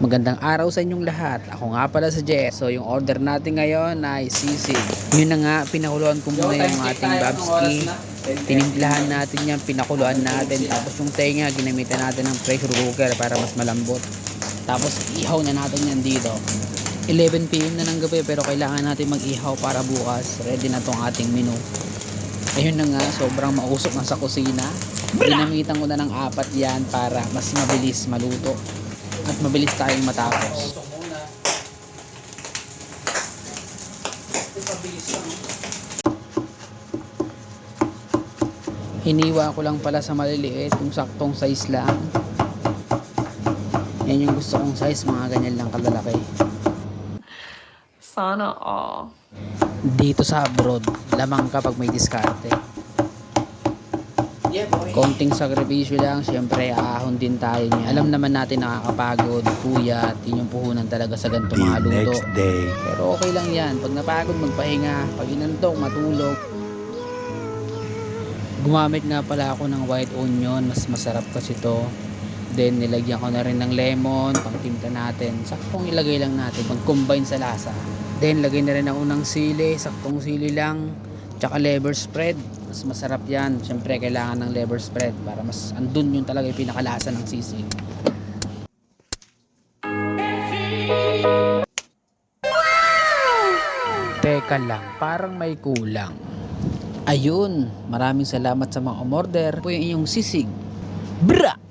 Magandang araw sa inyong lahat. Ako nga pala si Jess. So yung order natin ngayon ay sisig. Yun na nga, pinakuluan ko muna yung ating babski. Tinimplahan natin yan, pinakuluan natin. Tapos yung tenga, ginamitan natin ng pressure cooker para mas malambot. Tapos ihaw na natin yan dito. 11 PM na ng gabi pero kailangan natin mag-ihaw para bukas. Ready na tong ating menu. Ayun na nga, sobrang mausok na sa kusina. Ginamitan ko na ng 4 yan para mas mabilis maluto at mabilis tayong matapos. Hiniwa ko lang pala sa maliliit, yung saktong size lang. Yan yung gusto kong size, mga ganyan lang kalalaki. Sana all. Dito sa abroad, lamang kapag may diskarte. Konting sakripisyo lang, syempre aahon din tayo niya. Alam naman natin nakakapagod, puyat, yun yung puhunan talaga sa ganito mga luto. Pero okay lang yan, pag napagod magpahinga, pag inantok matulog. Gumamit nga pala ako ng white onion, mas masarap kasi to. Then nilagyan ko na rin ng lemon, pang timpla natin. Saktong ilagay lang natin, mag-combine sa lasa. Then lagay na rin ang unang sili, saktong sili lang. Tsaka liver spread, mas masarap yan. Siyempre kailangan ng liver spread para mas andun yun talaga yung pinakalasa ng sisig. Teka lang, parang may kulang. Ayun, maraming salamat sa mga umorder. Po yung inyong sisig. Bra!